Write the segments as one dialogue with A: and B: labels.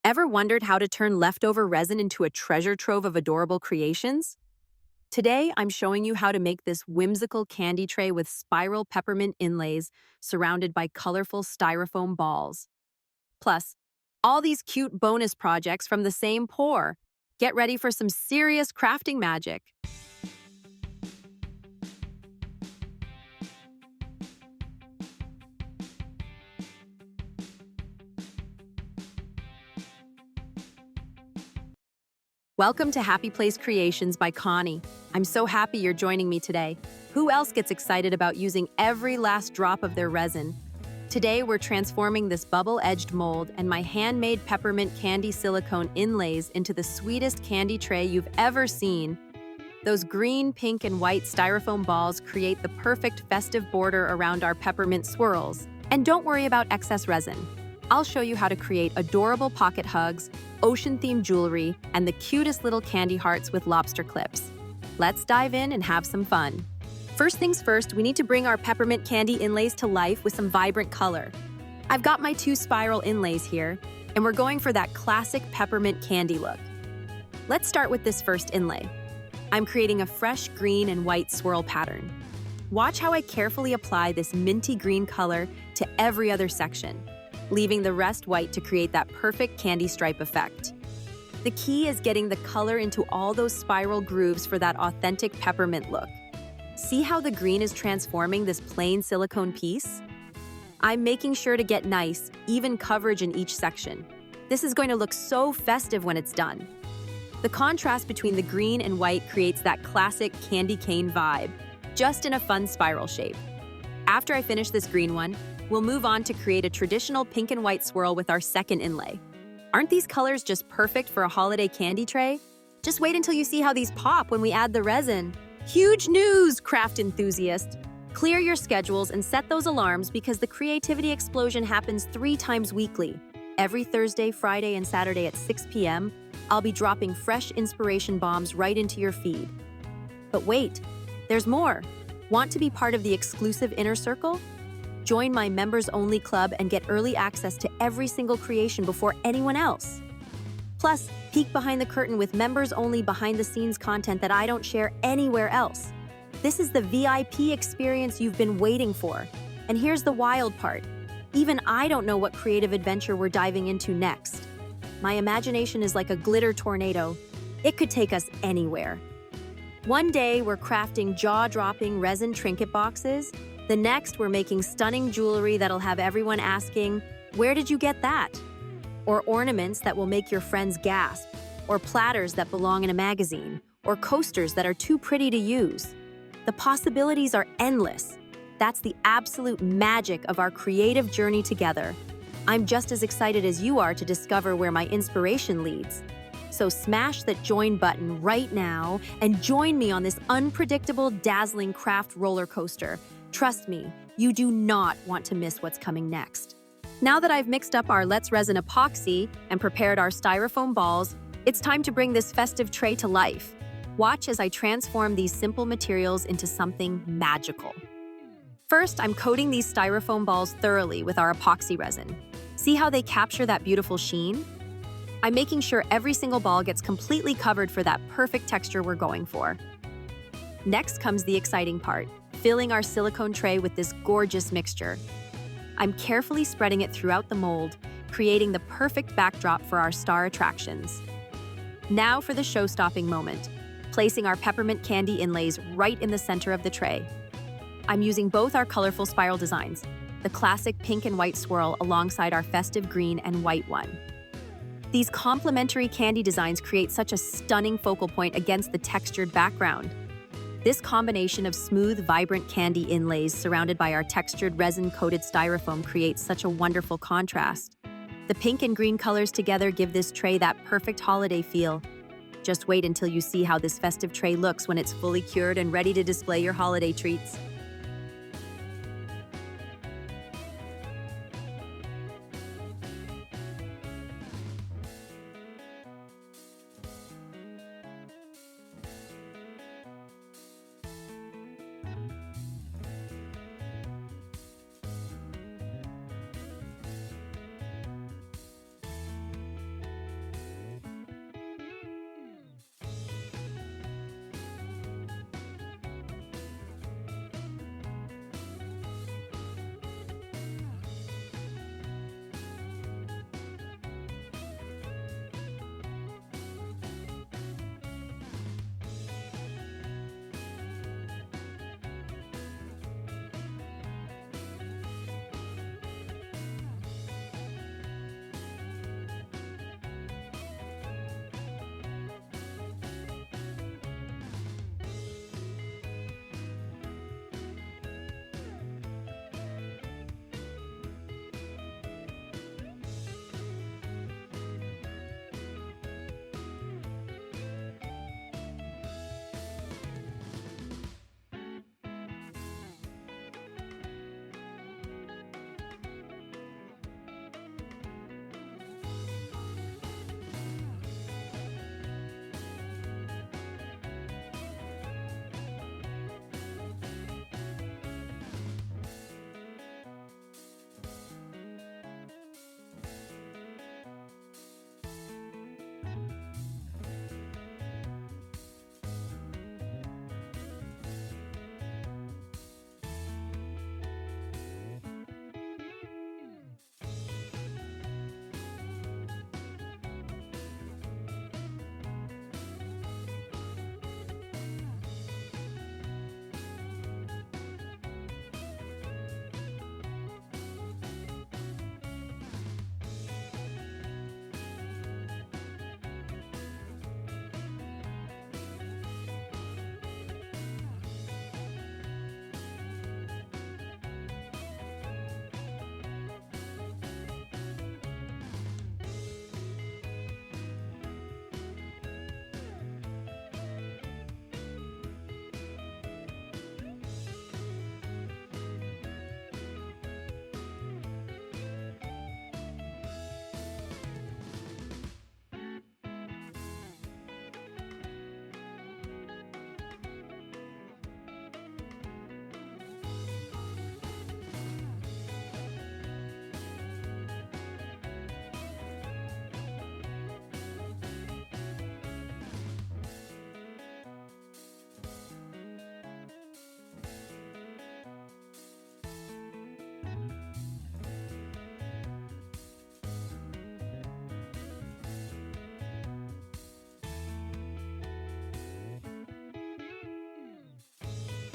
A: Ever wondered how to turn leftover resin into a treasure trove of adorable creations? Today, I'm showing you how to make this whimsical candy tray with spiral peppermint inlays surrounded by colorful styrofoam balls. Plus, all these cute bonus projects from the same pour. Get ready for some serious crafting magic. Welcome to Happy Place Creations by Connie. I'm so happy you're joining me today. Who else gets excited about using every last drop of their resin? Today, we're transforming this bubble-edged mold and my handmade peppermint candy silicone inlays into the sweetest candy tray you've ever seen. Those green, pink, and white styrofoam balls create the perfect festive border around our peppermint swirls. And don't worry about excess resin. I'll show you how to create adorable pocket hugs, ocean-themed jewelry, and the cutest little candy hearts with lobster clips. Let's dive in and have some fun. First things first, we need to bring our peppermint candy inlays to life with some vibrant color. I've got my 2 spiral inlays here, and we're going for that classic peppermint candy look. Let's start with this first inlay. I'm creating a fresh green and white swirl pattern. Watch how I carefully apply this minty green color to every other section, leaving the rest white to create that perfect candy stripe effect. The key is getting the color into all those spiral grooves for that authentic peppermint look. See how the green is transforming this plain silicone piece? I'm making sure to get nice, even coverage in each section. This is going to look so festive when it's done. The contrast between the green and white creates that classic candy cane vibe, just in a fun spiral shape. After I finish this green one, we'll move on to create a traditional pink and white swirl with our second inlay. Aren't these colors just perfect for a holiday candy tray? Just wait until you see how these pop when we add the resin. Huge news, craft enthusiast! Clear your schedules and set those alarms because the creativity explosion happens 3 times weekly. Every Thursday, Friday, and Saturday at 6 p.m., I'll be dropping fresh inspiration bombs right into your feed. But wait, there's more. Want to be part of the exclusive inner circle? Join my members-only club and get early access to every single creation before anyone else. Plus, peek behind the curtain with members-only behind-the-scenes content that I don't share anywhere else. This is the VIP experience you've been waiting for. And here's the wild part. Even I don't know what creative adventure we're diving into next. My imagination is like a glitter tornado. It could take us anywhere. One day, we're crafting jaw-dropping resin trinket boxes. The next, we're making stunning jewelry that'll have everyone asking, "Where did you get that?" Or ornaments that will make your friends gasp, or platters that belong in a magazine, or coasters that are too pretty to use. The possibilities are endless. That's the absolute magic of our creative journey together. I'm just as excited as you are to discover where my inspiration leads. So smash that join button right now and join me on this unpredictable, dazzling craft roller coaster. Trust me, you do not want to miss what's coming next. Now that I've mixed up our Let's Resin epoxy and prepared our styrofoam balls, it's time to bring this festive tray to life. Watch as I transform these simple materials into something magical. First, I'm coating these styrofoam balls thoroughly with our epoxy resin. See how they capture that beautiful sheen? I'm making sure every single ball gets completely covered for that perfect texture we're going for. Next comes the exciting part, filling our silicone tray with this gorgeous mixture. I'm carefully spreading it throughout the mold, creating the perfect backdrop for our star attractions. Now for the show-stopping moment, placing our peppermint candy inlays right in the center of the tray. I'm using both our colorful spiral designs, the classic pink and white swirl alongside our festive green and white one. These complementary candy designs create such a stunning focal point against the textured background. This combination of smooth, vibrant candy inlays surrounded by our textured resin-coated styrofoam creates such a wonderful contrast. The pink and green colors together give this tray that perfect holiday feel. Just wait until you see how this festive tray looks when it's fully cured and ready to display your holiday treats.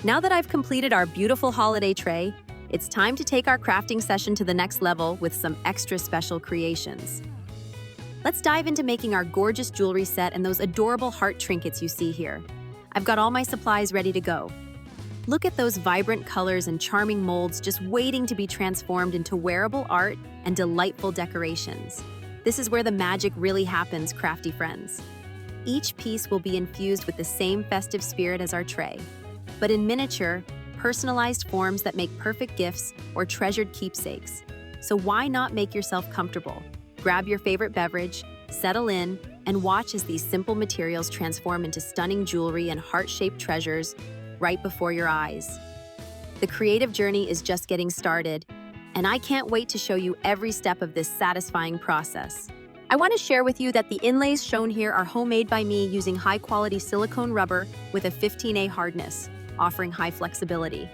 A: Now that I've completed our beautiful holiday tray, it's time to take our crafting session to the next level with some extra special creations. Let's dive into making our gorgeous jewelry set and those adorable heart trinkets you see here. I've got all my supplies ready to go. Look at those vibrant colors and charming molds just waiting to be transformed into wearable art and delightful decorations. This is where the magic really happens, crafty friends. Each piece will be infused with the same festive spirit as our tray, but in miniature, personalized forms that make perfect gifts or treasured keepsakes. So why not make yourself comfortable? Grab your favorite beverage, settle in, and watch as these simple materials transform into stunning jewelry and heart-shaped treasures right before your eyes. The creative journey is just getting started, and I can't wait to show you every step of this satisfying process. I want to share with you that the inlays shown here are homemade by me using high-quality silicone rubber with a 15A hardness, offering high flexibility.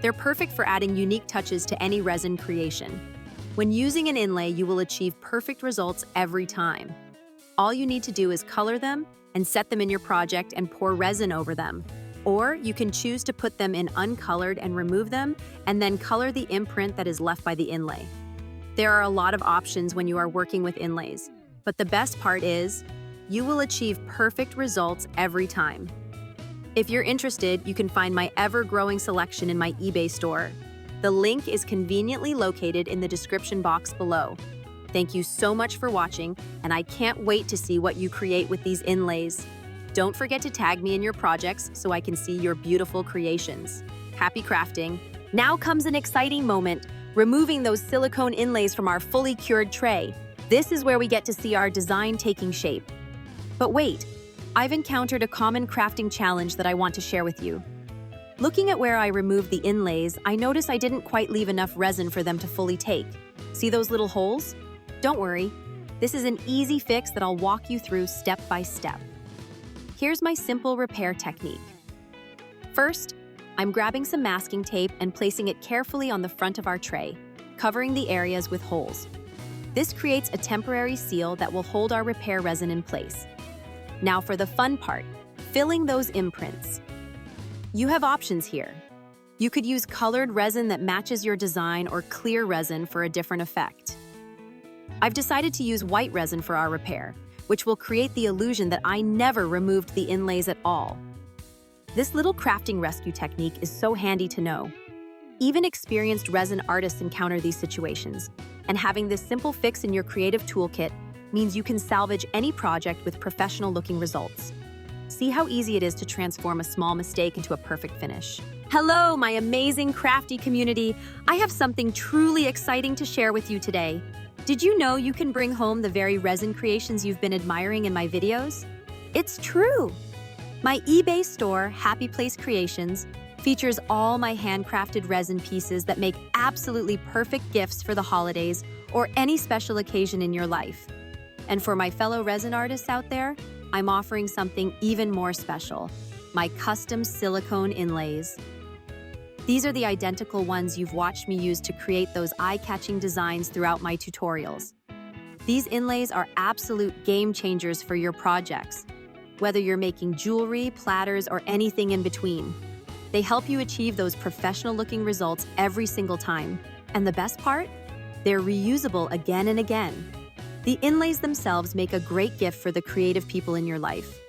A: They're perfect for adding unique touches to any resin creation. When using an inlay, you will achieve perfect results every time. All you need to do is color them and set them in your project and pour resin over them. Or you can choose to put them in uncolored and remove them, and then color the imprint that is left by the inlay. There are a lot of options when you are working with inlays, but the best part is, you will achieve perfect results every time. If you're interested, you can find my ever-growing selection in my eBay store. The link is conveniently located in the description box below. Thank you so much for watching, and I can't wait to see what you create with these inlays. Don't forget to tag me in your projects so I can see your beautiful creations. Happy crafting! Now comes an exciting moment, removing those silicone inlays from our fully cured tray. This is where we get to see our design taking shape. But wait, I've encountered a common crafting challenge that I want to share with you. Looking at where I removed the inlays, I noticed I didn't quite leave enough resin for them to fully take. See those little holes? Don't worry, this is an easy fix that I'll walk you through step by step. Here's my simple repair technique. First, I'm grabbing some masking tape and placing it carefully on the front of our tray, covering the areas with holes. This creates a temporary seal that will hold our repair resin in place. Now for the fun part, filling those imprints. You have options here. You could use colored resin that matches your design or clear resin for a different effect. I've decided to use white resin for our repair, which will create the illusion that I never removed the inlays at all. This little crafting rescue technique is so handy to know. Even experienced resin artists encounter these situations, and having this simple fix in your creative toolkit means you can salvage any project with professional-looking results. See how easy it is to transform a small mistake into a perfect finish. Hello, my amazing crafty community! I have something truly exciting to share with you today. Did you know you can bring home the very resin creations you've been admiring in my videos? It's true! My eBay store, Happy Place Creations, features all my handcrafted resin pieces that make absolutely perfect gifts for the holidays or any special occasion in your life. And for my fellow resin artists out there, I'm offering something even more special, my custom silicone inlays. These are the identical ones you've watched me use to create those eye-catching designs throughout my tutorials. These inlays are absolute game changers for your projects, whether you're making jewelry, platters, or anything in between. They help you achieve those professional-looking results every single time. And the best part? They're reusable again and again. The inlays themselves make a great gift for the creative people in your life.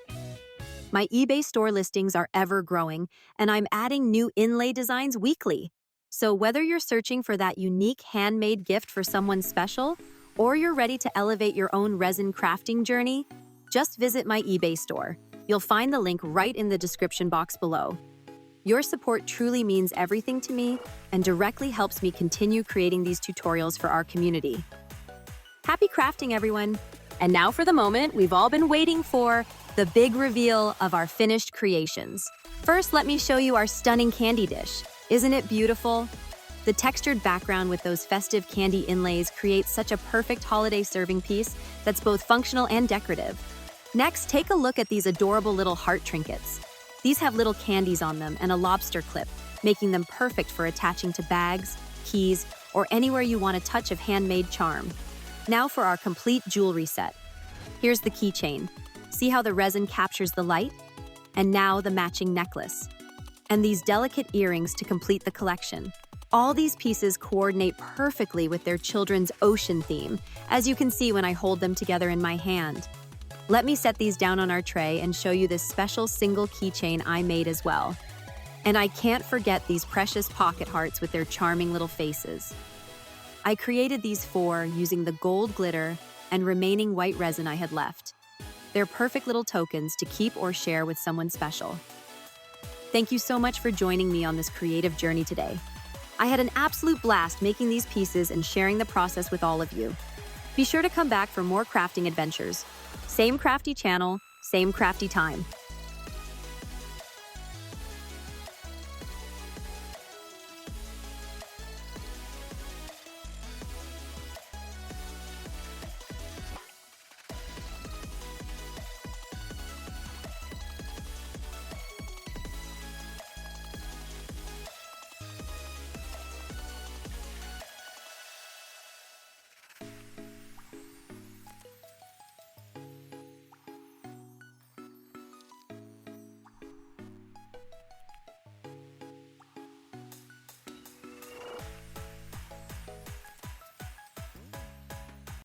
A: My eBay store listings are ever growing, and I'm adding new inlay designs weekly. So whether you're searching for that unique handmade gift for someone special, or you're ready to elevate your own resin crafting journey, just visit my eBay store. You'll find the link right in the description box below. Your support truly means everything to me and directly helps me continue creating these tutorials for our community. Happy crafting, everyone! And now for the moment we've all been waiting for, the big reveal of our finished creations. First, let me show you our stunning candy dish. Isn't it beautiful? The textured background with those festive candy inlays creates such a perfect holiday serving piece that's both functional and decorative. Next, take a look at these adorable little heart trinkets. These have little candies on them and a lobster clip, making them perfect for attaching to bags, keys, or anywhere you want a touch of handmade charm. Now for our complete jewelry set. Here's the keychain. See how the resin captures the light? And now the matching necklace. and these delicate earrings to complete the collection. All these pieces coordinate perfectly with their children's ocean theme, as you can see when I hold them together in my hand. Let me set these down on our tray and show you this special single keychain I made as well. And I can't forget these precious pocket hearts with their charming little faces. I created these four using the gold glitter and remaining white resin I had left. They're perfect little tokens to keep or share with someone special. Thank you so much for joining me on this creative journey today. I had an absolute blast making these pieces and sharing the process with all of you. Be sure to come back for more crafting adventures. Same crafty channel, same crafty time.